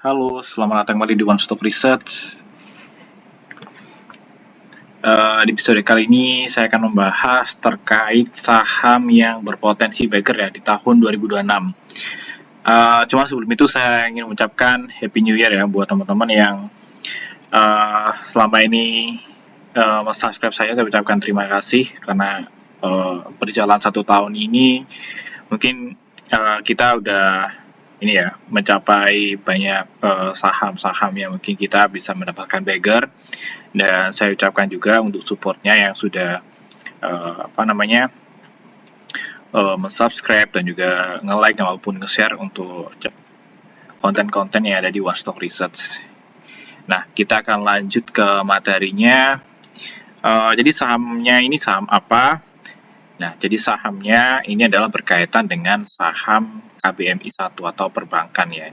Halo, selamat datang kembali di One Stop Research. Di episode kali ini saya akan membahas terkait saham yang berpotensi bagger ya di tahun 2026. Cuma sebelum itu saya ingin mengucapkan Happy New Year ya buat teman-teman yang selama ini subscribe saya ucapkan terima kasih karena berjalan 1 tahun ini mungkin kita udah ini ya mencapai banyak saham-saham yang mungkin kita bisa mendapatkan bagger, dan saya ucapkan juga untuk supportnya yang sudah subscribe dan juga nge-like maupun nge-share untuk konten-konten yang ada di One Stop Research. Nah, kita akan lanjut ke materinya. Jadi sahamnya ini saham apa? Nah, jadi sahamnya ini adalah berkaitan dengan saham KBMI 1 atau perbankan ya.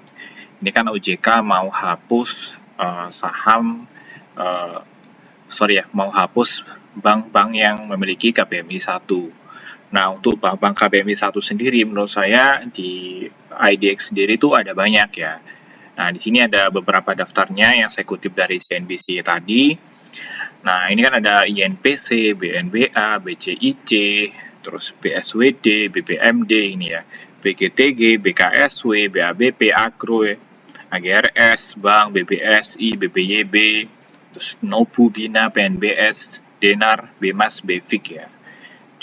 Ini kan OJK mau hapus mau hapus bank-bank yang memiliki KBMI 1. Nah, untuk bank KBMI 1 sendiri menurut saya di IDX sendiri itu ada banyak ya. Nah, di sini ada beberapa daftarnya yang saya kutip dari CNBC tadi. Nah, ini kan ada INPC, BNBA, BCIC, terus BSWD, BPMD ini ya, BGTG, BKSW, BABP, Agro, AGRS, Bank, BBSI, BPYB, terus Nobu, Bina, PNBS, Denar, Bemas, Bevik ya.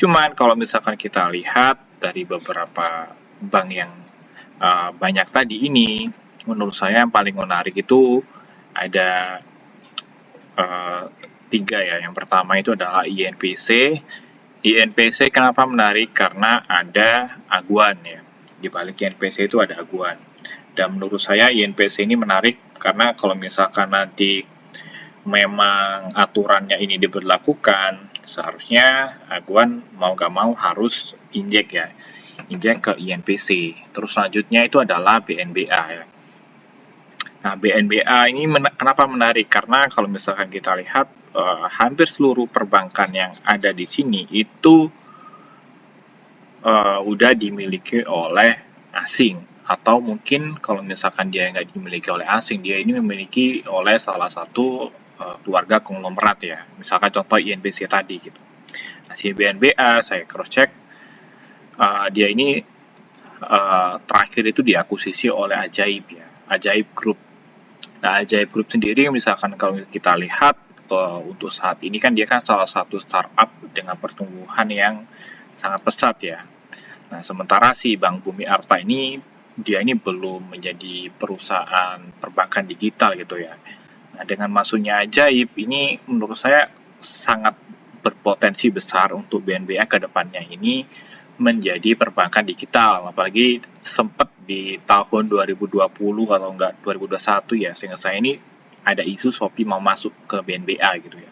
Cuman kalau misalkan kita lihat dari beberapa bank yang banyak tadi ini, menurut saya yang paling menarik itu ada 3 ya. Yang pertama itu adalah INPC. INPC kenapa menarik? Karena ada aguan ya. Di balik INPC itu ada aguan. Dan menurut saya INPC ini menarik karena kalau misalkan nanti memang aturannya ini diberlakukan, seharusnya aguan mau gak mau harus injek ya. Injek ke INPC. Terus selanjutnya itu adalah BNBA ya. Nah, BNBA ini kenapa menarik? Karena kalau misalkan kita lihat hampir seluruh perbankan yang ada di sini itu udah dimiliki oleh asing, atau mungkin kalau misalkan dia nggak dimiliki oleh asing, dia ini memiliki oleh salah satu keluarga konglomerat ya. Misalkan contoh INBC tadi gitu. Nah, si BNBA saya cross check, dia ini terakhir itu diakuisisi oleh Ajaib ya, Ajaib Group. Nah, Ajaib Group sendiri misalkan kalau kita lihat untuk saat ini kan dia kan salah satu startup dengan pertumbuhan yang sangat pesat ya. Nah, sementara si Bank Bumi Arta ini dia ini belum menjadi perusahaan perbankan digital gitu ya. Nah, dengan masuknya Ajaib ini menurut saya sangat berpotensi besar untuk BNBA ke depannya ini menjadi perbankan digital, apalagi sempat di tahun 2020 atau enggak 2021 ya, sehingga saya ini ada isu Shopee mau masuk ke BNBA gitu ya.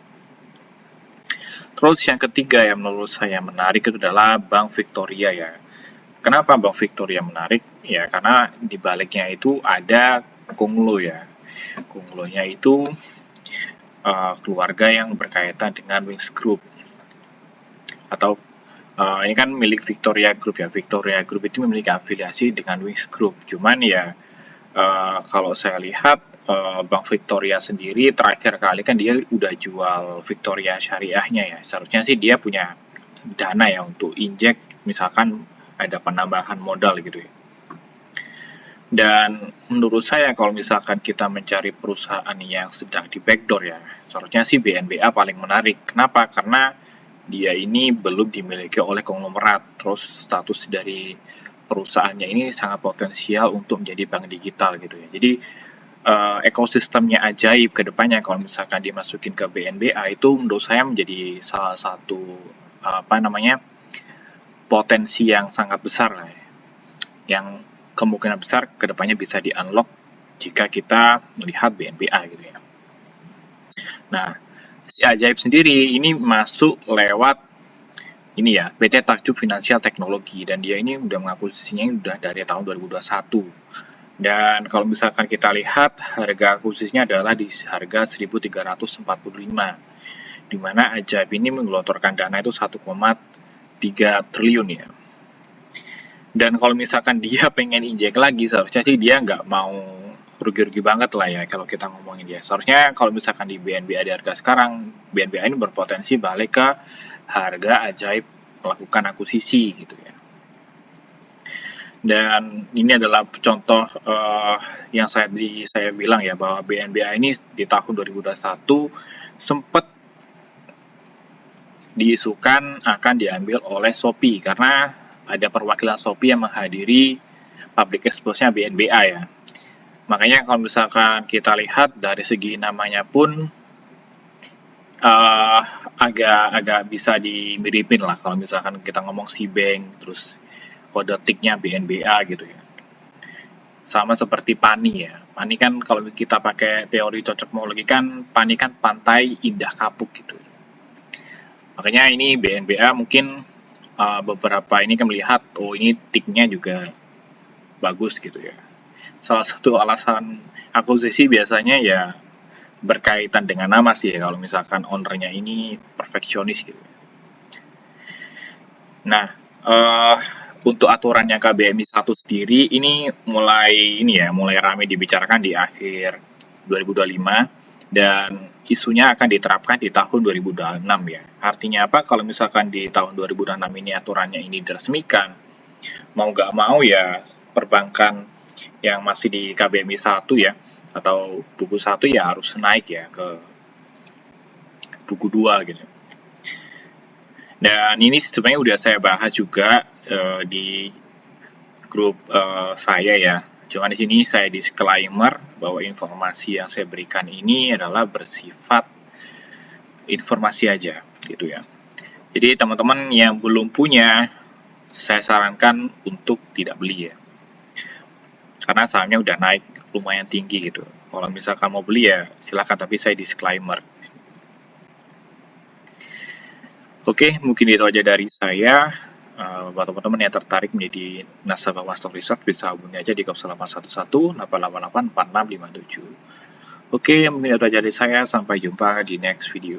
Terus yang ketiga yang menurut saya menarik itu adalah Bank Victoria ya. Kenapa Bank Victoria menarik? Ya karena di baliknya itu ada Kunglo ya. Kunglonya itu keluarga yang berkaitan dengan Wings Group, atau ini kan milik Victoria Group ya. Victoria Group itu memiliki afiliasi dengan Wings Group. Cuman ya kalau saya lihat Bank Victoria sendiri terakhir kali kan dia udah jual Victoria Syariahnya ya. Seharusnya sih dia punya dana ya untuk injek misalkan ada penambahan modal gitu ya. Dan menurut saya kalau misalkan kita mencari perusahaan yang sedang di backdoor ya, seharusnya sih BNBA paling menarik. Kenapa? Karena dia ini belum dimiliki oleh konglomerat, terus status dari perusahaannya ini sangat potensial untuk menjadi bank digital gitu ya. Jadi ekosistemnya Ajaib ke depannya kalau misalkan dimasukin ke BNBA itu menurut saya menjadi salah satu potensi yang sangat besar lah ya. Yang kemungkinan besar ke depannya bisa di-unlock jika kita melihat BNBA gitu ya. Nah, si Ajaib sendiri ini masuk lewat ini ya, PT Takjub Finansial Teknologi, dan dia ini udah mengakuisisinya udah dari tahun 2021. Dan kalau misalkan kita lihat harga akuisisinya adalah di harga 1.345, di mana Ajaib ini menggelontorkan dana itu 1,3 triliun ya. Dan kalau misalkan dia pengen injek lagi, seharusnya sih dia nggak mau rugi-rugi banget lah ya kalau kita ngomongin dia. Seharusnya kalau misalkan di BNBA di harga sekarang, BNBA ini berpotensi balik ke harga ajaib melakukan akuisisi gitu ya. Dan ini adalah contoh yang saya bilang ya, bahwa BNBA ini di tahun 2021 sempat diisukan akan diambil oleh Shopee karena ada perwakilan Shopee yang menghadiri public expose-nya BNBA ya. Makanya kalau misalkan kita lihat dari segi namanya pun agak bisa dimiripin lah kalau misalkan kita ngomong Cbank, terus kode tiknya BNBA gitu ya. Sama seperti PANI ya. PANI kan kalau kita pakai teori cocokmologi kan PANI kan pantai indah kapuk gitu. Makanya ini BNBA mungkin beberapa ini kan melihat, oh ini tiknya juga bagus gitu ya. Salah satu alasan akuisisi biasanya ya berkaitan dengan nama sih ya, kalau misalkan ownernya ini perfeksionis gitu. Nah, untuk aturan yang KBMI 1 sendiri ini mulai ramai dibicarakan di akhir 2025 dan isunya akan diterapkan di tahun 2026 ya. Artinya apa? Kalau misalkan di tahun 2026 ini aturannya ini diresmikan, mau nggak mau ya perbankan yang masih di KBMI 1 ya, atau buku 1 ya harus naik ya ke buku 2 gitu. Dan ini sebenarnya udah saya bahas juga di grup saya ya. Cuma di sini saya disclaimer bahwa informasi yang saya berikan ini adalah bersifat informasi aja gitu ya. Jadi teman-teman yang belum punya, saya sarankan untuk tidak beli ya. Karena sahamnya udah naik lumayan tinggi gitu. Kalau misalkan mau beli ya silakan, tapi saya disclaimer. Oke, mungkin itu aja dari saya. Buat teman-teman yang tertarik menjadi nasabah One Stop Resort, bisa hubungi aja di 0811 888 4657. Oke, mungkin itu aja dari saya. Sampai jumpa di next video.